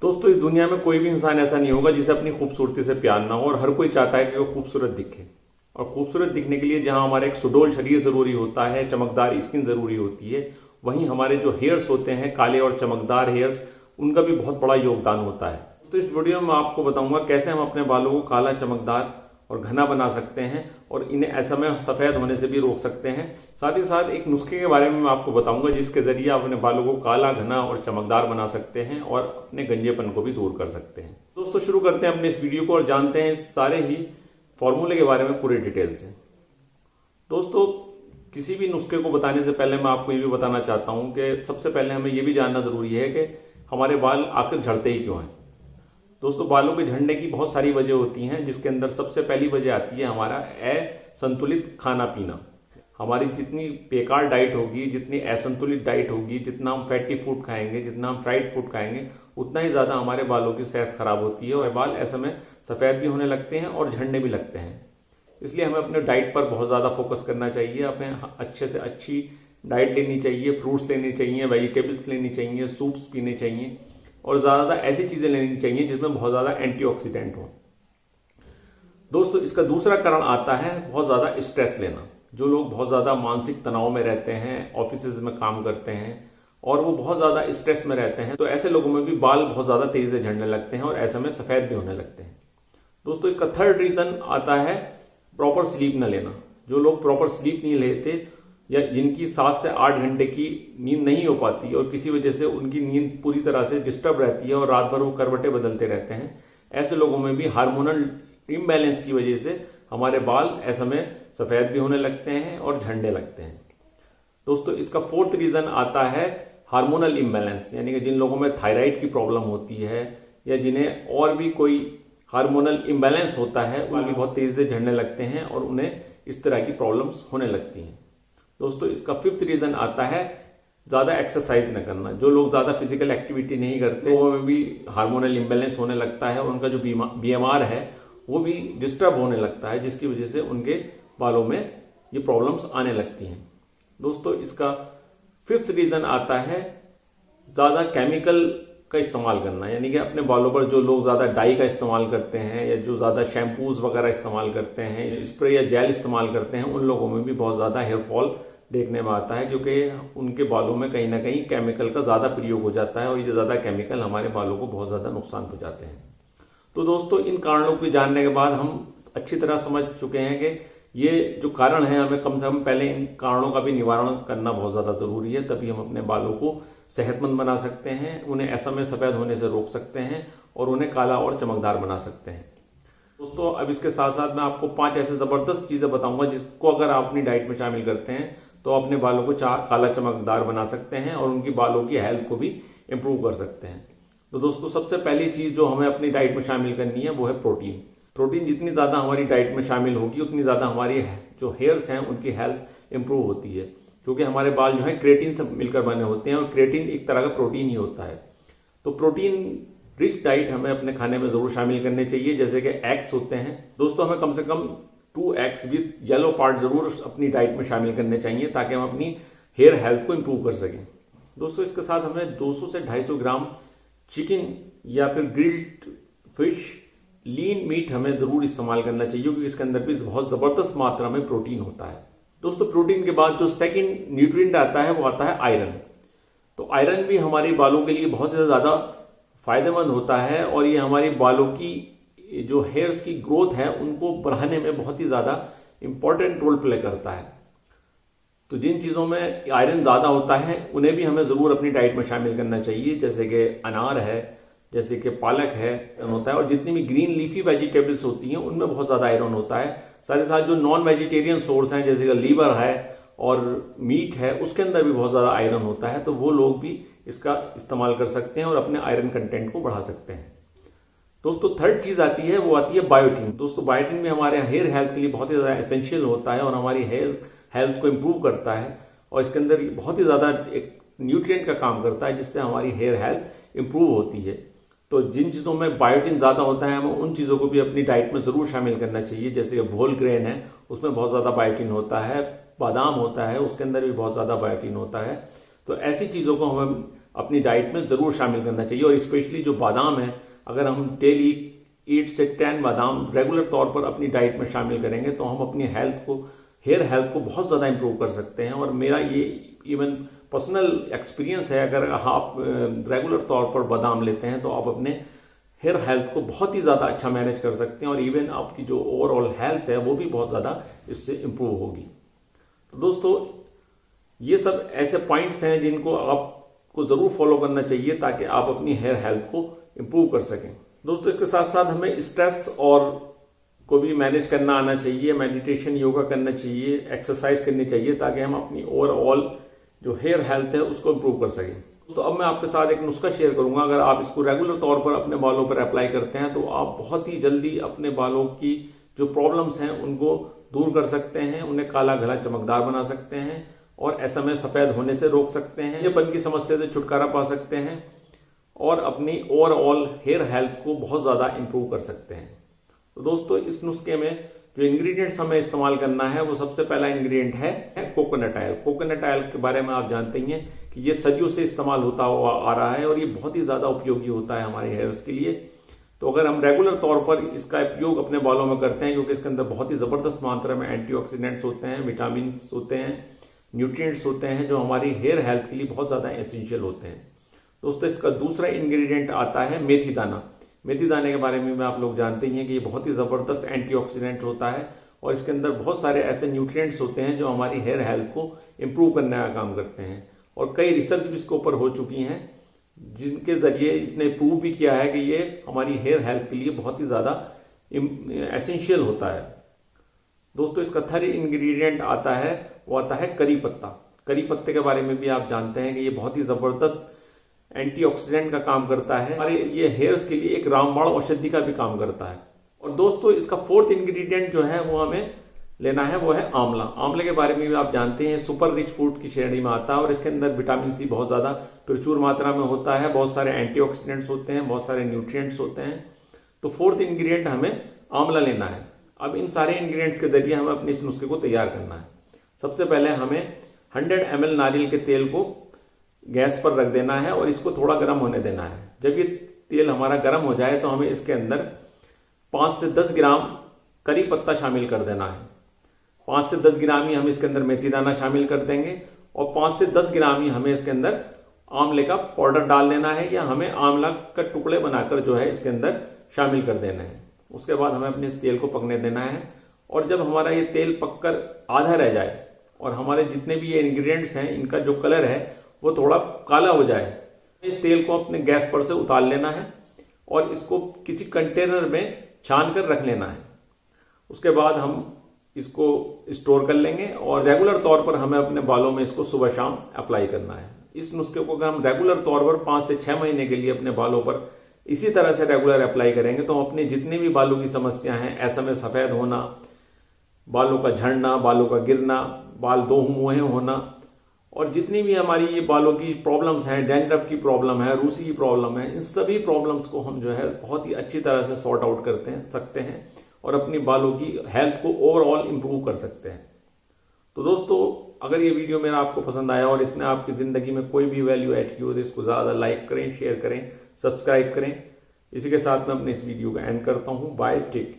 दोस्तों, इस दुनिया में कोई भी इंसान ऐसा नहीं होगा जिसे अपनी खूबसूरती से प्यार ना हो और हर कोई चाहता है कि वो खूबसूरत दिखे। और खूबसूरत दिखने के लिए जहां हमारा एक सुडौल शरीर जरूरी होता है, चमकदार स्किन जरूरी होती है, वहीं हमारे जो हेयर्स होते हैं, काले और चमकदार हेयर्स, उनका भी बहुत बड़ा योगदान होता है। तो इस वीडियो में मैं आपको बताऊंगा कैसे हम अपने बालों को काला, चमकदार और घना बना सकते हैं और इन्हें ऐसा में सफेद होने से भी रोक सकते हैं। साथ ही साथ एक नुस्खे के बारे में मैं आपको बताऊंगा जिसके जरिए आप अपने बालों को काला, घना और चमकदार बना सकते हैं और अपने गंजेपन को भी दूर कर सकते हैं। दोस्तों, शुरू करते हैं अपने इस वीडियो को और जानते हैं इस सारे ही फॉर्मूले के बारे में पूरे डिटेल से। दोस्तों, किसी भी नुस्खे को बताने से पहले मैं आपको ये भी बताना चाहता हूं कि सबसे पहले हमें ये भी जानना जरूरी है कि हमारे बाल आखिर झड़ते ही क्यों हैं। दोस्तों, बालों के झड़ने की बहुत सारी वजह होती हैं, जिसके अंदर सबसे पहली वजह आती है हमारा असंतुलित खाना पीना। हमारी जितनी बेकार डाइट होगी, जितनी असंतुलित डाइट होगी, जितना हम फैटी फूड खाएंगे, जितना हम फ्राइड फूड खाएंगे, उतना ही ज्यादा हमारे बालों की सेहत खराब होती है और बाल ऐसे में सफेद भी होने लगते हैं और झड़ने भी लगते हैं। इसलिए हमें अपने डाइट पर बहुत ज्यादा फोकस करना चाहिए। हमें अच्छे से अच्छी डाइट लेनी चाहिए, फ्रूट्स लेने चाहिए, वेजिटेबल्स लेनी चाहिए, सूप्स पीने चाहिए और ज्यादा ऐसी चीजें लेनी चाहिए जिसमें बहुत ज्यादा एंटीऑक्सीडेंट हो। दोस्तों, इसका दूसरा कारण आता है बहुत ज्यादा स्ट्रेस लेना। जो लोग बहुत ज्यादा मानसिक तनाव में रहते हैं, ऑफिस में काम करते हैं और वो बहुत ज्यादा स्ट्रेस में रहते हैं, तो ऐसे लोगों में भी बाल बहुत ज्यादा तेजी से झड़ने लगते हैं और ऐसे में सफेद भी होने लगते हैं। दोस्तों, इसका थर्ड रीजन आता है प्रॉपर स्लीप न लेना। जो लोग प्रॉपर स्लीप नहीं लेते या जिनकी 7 से 8 घंटे की नींद नहीं हो पाती और किसी वजह से उनकी नींद पूरी तरह से डिस्टर्ब रहती है और रात भर वो करवटें बदलते रहते हैं, ऐसे लोगों में भी हार्मोनल इम्बैलेंस की वजह से हमारे बाल ऐसे में सफेद भी होने लगते हैं और झड़ने लगते हैं। दोस्तों, इसका फोर्थ रीजन आता है हार्मोनल इम्बैलेंस, यानी कि जिन लोगों में थायराइड की प्रॉब्लम होती है या जिन्हें और भी कोई हार्मोनल इम्बैलेंस होता है, वो भी बहुत तेजी से झड़ने लगते हैं और उन्हें इस तरह की प्रॉब्लम्स होने लगती हैं। दोस्तों, इसका फिफ्थ रीजन आता है ज्यादा एक्सरसाइज न करना। जो लोग ज्यादा फिजिकल एक्टिविटी नहीं करते, वो में भी हार्मोनल इम्बैलेंस होने लगता है और उनका जो बीएमआर है वो भी डिस्टर्ब होने लगता है, जिसकी वजह से उनके बालों में ये प्रॉब्लम्स आने लगती हैं। दोस्तों, इसका फिफ्थ रीजन आता है ज्यादा केमिकल का इस्तेमाल करना, यानी कि अपने बालों पर जो लोग ज्यादा डाई का इस्तेमाल करते हैं या जो ज्यादा शैम्पूज वगैरह इस्तेमाल करते हैं, स्प्रे या जेल इस्तेमाल करते हैं, उन लोगों में भी बहुत ज्यादा हेयर फॉल देखने में आता है, क्योंकि उनके बालों में कहीं ना कहीं केमिकल का ज्यादा प्रयोग हो जाता है और ये ज्यादा केमिकल हमारे बालों को बहुत ज्यादा नुकसान पहुंचाते हैं। तो दोस्तों, इन कारणों को जानने के बाद हम अच्छी तरह समझ चुके हैं कि ये जो कारण है, हमें कम से कम पहले इन कारणों का भी निवारण करना बहुत ज्यादा जरूरी है। तभी हम अपने बालों को सेहतमंद बना सकते हैं, उन्हें ऐसा में सफेद होने से रोक सकते हैं और उन्हें काला और चमकदार बना सकते हैं। दोस्तों, अब इसके साथ साथ मैं आपको 5 ऐसे जबरदस्त चीजें बताऊंगा जिसको अगर आप अपनी डाइट में शामिल करते हैं तो अपने बालों को काला, चमकदार बना सकते हैं और उनकी बालों की हेल्थ को भी इंप्रूव कर सकते हैं। तो दोस्तों, सबसे पहली चीज जो हमें अपनी डाइट में शामिल करनी है वो है प्रोटीन। प्रोटीन जितनी ज्यादा हमारी डाइट में शामिल होगी उतनी ज्यादा हमारी जो हेयर्स हैं उनकी हेल्थ इंप्रूव होती है, क्योंकि हमारे बाल जो है क्रेटिन से मिलकर बने होते हैं और क्रेटिन एक तरह का प्रोटीन ही होता है। तो प्रोटीन रिच डाइट हमें अपने खाने में जरूर शामिल करने चाहिए, जैसे कि एग्स होते हैं। दोस्तों, हमें कम से कम 2 एग्स विद येलो पार्ट जरूर अपनी डाइट में शामिल करने चाहिए ताकि हम अपनी हेयर हेल्थ को इंप्रूव कर सकें। दोस्तों, इसके साथ हमें 200 से 250 ग्राम चिकन या फिर ग्रिल्ड फिश, लीन मीट हमें जरूर इस्तेमाल करना चाहिए, क्योंकि इसके अंदर भी बहुत जबरदस्त मात्रा में प्रोटीन होता है। दोस्तों, प्रोटीन के बाद जो सेकंड न्यूट्रिएंट आता है वो आता है आयरन। तो आयरन भी हमारे बालों के लिए बहुत से ज्यादा फायदेमंद होता है और ये हमारे बालों की जो हेयर्स की ग्रोथ है उनको बढ़ाने में बहुत ही ज्यादा इंपॉर्टेंट रोल प्ले करता है। तो जिन चीजों में आयरन ज्यादा होता है उन्हें भी हमें जरूर अपनी डाइट में शामिल करना चाहिए, जैसे कि अनार है, जैसे कि पालक है होता है और जितनी भी ग्रीन लीफी वेजिटेबल्स होती हैं उनमें बहुत ज्यादा आयरन होता है। साथ ही साथ जो नॉन वेजिटेरियन सोर्स हैं, जैसे कि लीवर है और मीट है, उसके अंदर भी बहुत ज्यादा आयरन होता है, तो वो लोग भी इसका इस्तेमाल कर सकते हैं और अपने आयरन कंटेंट को बढ़ा सकते हैं। दोस्तों, थर्ड चीज आती है वो आती है बायोटिन। दोस्तों, बायोटिन भी हमारे हेयर हेल्थ के लिए बहुत ही ज्यादा एसेंशियल होता है और हमारी हेयर हेल्थ को इंप्रूव करता है और इसके अंदर बहुत ही ज्यादा एक न्यूट्रिएंट का काम करता है, जिससे हमारी हेयर हेल्थ इंप्रूव होती है। तो जिन चीजों में बायोटिन ज्यादा होता है हमें उन चीजों को भी अपनी डाइट में जरूर शामिल करना चाहिए, जैसे होल ग्रेन है उसमें बहुत ज्यादा बायोटिन होता है, बादाम होता है उसके अंदर भी बहुत ज्यादा बायोटिन होता है। तो ऐसी चीजों को हमें अपनी डाइट में जरूर शामिल करना चाहिए। और स्पेशली जो बादाम है, अगर हम डेली 8 से 10 बादाम रेगुलर तौर पर अपनी डाइट में शामिल करेंगे तो हम अपनी हेयर हेल्थ को बहुत ज्यादा इंप्रूव कर सकते हैं। और मेरा ये इवन पर्सनल एक्सपीरियंस है, अगर आप रेगुलर तौर पर बादाम लेते हैं तो आप अपने हेयर हेल्थ को बहुत ही ज्यादा अच्छा मैनेज कर सकते हैं और इवन आपकी जो ओवरऑल हेल्थ है वो भी बहुत ज्यादा इससे इंप्रूव होगी। तो दोस्तों, ये सब ऐसे पॉइंट्स हैं जिनको आपको जरूर फॉलो करना चाहिए ताकि आप अपनी हेयर हेल्थ को इंप्रूव कर सकें। दोस्तों, इसके साथ साथ हमें स्ट्रेस और को भी मैनेज करना आना चाहिए, मेडिटेशन, योगा करना चाहिए, एक्सरसाइज करनी चाहिए ताकि हम अपनी ओवरऑल जो हेयर हेल्थ है उसको इंप्रूव कर सकें। तो अब मैं आपके साथ एक नुस्खा शेयर करूंगा। अगर आप इसको रेगुलर तौर पर अपने बालों पर अप्लाई करते हैं तो आप बहुत ही जल्दी अपने बालों की जो प्रॉब्लम्स हैं उनको दूर कर सकते हैं, उन्हें काला घना चमकदार बना सकते हैं और ऐसा में सफेद होने से रोक सकते हैं, येपन की समस्या से छुटकारा पा सकते हैं और अपनी ओवरऑल हेयर हेल्थ को बहुत ज्यादा इंप्रूव कर सकते हैं। तो दोस्तों, इस नुस्खे में जो इंग्रेडिएंट्स हमें इस्तेमाल करना है वो सबसे पहला इंग्रेडिएंट है कोकोनट ऑयल। कोकोनट ऑयल के बारे में आप जानते ही हैं कि ये सदियों से इस्तेमाल होता हुआ आ रहा है और ये बहुत ही ज्यादा उपयोगी होता है हमारे हेयर्स के लिए। तो अगर हम रेगुलर तौर पर इसका उपयोग अपने बालों में करते हैं, क्योंकि इसके अंदर बहुत ही जबरदस्त मात्रा में एंटीऑक्सीडेंट्स होते हैं, विटामिन होते हैं, न्यूट्रिएंट्स होते हैं जो हमारी हेयर हेल्थ के लिए बहुत ज्यादा एसेंशियल होते हैं। दोस्तों, इसका दूसरा इंग्रेडिएंट आता है मेथी दाना। मेथी दाने के बारे में आप लोग जानते ही हैं कि ये बहुत ही जबरदस्त एंटीऑक्सीडेंट होता है और इसके अंदर बहुत सारे ऐसे न्यूट्रिएंट्स होते हैं जो हमारी हेयर हेल्थ को इंप्रूव करने का काम करते हैं। और कई रिसर्च भी इसके ऊपर हो चुकी हैं जिनके जरिए इसने प्रूव भी किया है कि ये हमारी हेयर हेल्थ के लिए बहुत ही ज्यादा एसेंशियल होता है। दोस्तों, इसका थर्ड इंग्रेडिएंट आता है वो आता है करी पत्ता। करी पत्ते के बारे में भी आप जानते हैं कि ये बहुत ही जबरदस्त एंटीऑक्सीडेंट का काम करता है और ये हेयर्स के लिए एक रामबाण औषधि का भी काम करता है। और दोस्तों, इसका फोर्थ इंग्रेडिएंट जो है वो हमें लेना है वो है आंवला। आंवले के बारे में भी आप जानते हैं सुपर रिच फूड की श्रेणी में आता है और इसके अंदर विटामिन सी बहुत ज्यादा प्रचुर मात्रा में होता है, बहुत सारे एंटीऑक्सीडेंट्स होते हैं, बहुत सारे न्यूट्रिएंट्स होते हैं। तो फोर्थ इंग्रेडिएंट हमें आंवला लेना है। अब इन सारे इंग्रेडिएंट्स के जरिए हमें अपने इस नुस्खे को तैयार करना है। सबसे पहले हमें 100 ml नारियल के तेल को गैस पर रख देना है और इसको थोड़ा गर्म होने देना है। जब ये तेल हमारा गर्म हो जाए तो हमें इसके अंदर 5 से 10 ग्राम करी पत्ता शामिल कर देना है। 5 से 10 ग्राम ही हम इसके अंदर मेथी दाना शामिल कर देंगे और 5 से 10 ग्राम ही हमें इसके अंदर आंवले का पाउडर डाल देना है या हमें आंवला का टुकड़े बनाकर जो है इसके अंदर शामिल कर देना है। उसके बाद हमें अपने इस तेल को पकने देना है और जब हमारा ये तेल पककर आधा रह जाए और हमारे जितने भी ये इंग्रेडिएंट्स हैं इनका जो कलर है वो थोड़ा काला हो जाए, इस तेल को अपने गैस पर से उतार लेना है और इसको किसी कंटेनर में छान कर रख लेना है। उसके बाद हम इसको स्टोर कर लेंगे और रेगुलर तौर पर हमें अपने बालों में इसको सुबह शाम अप्लाई करना है। इस नुस्खे को अगर हम रेगुलर तौर पर 5 से 6 महीने के लिए अपने बालों पर इसी तरह से रेगुलर अप्लाई करेंगे तो हम अपने जितने भी बालों की समस्या हैं, ऐसा में सफेद होना, बालों का झड़ना, बालों का गिरना, बाल दो मुंहे होना और जितनी भी हमारी ये बालों की प्रॉब्लम्स हैं, डैंड्रफ की प्रॉब्लम है, रूसी की प्रॉब्लम है, इन सभी प्रॉब्लम्स को हम जो है बहुत ही अच्छी तरह से सॉर्ट आउट करते सकते हैं और अपनी बालों की हेल्थ को ओवरऑल इंप्रूव कर सकते हैं। तो दोस्तों, अगर ये वीडियो मेरा आपको पसंद आया और इसने आपकी जिंदगी में कोई भी वैल्यू ऐड की हो तो इसको ज्यादा लाइक करें, शेयर करें, सब्सक्राइब करें। इसी के साथ मैं अपने इस वीडियो का एंड करता हूं। Bye, take care.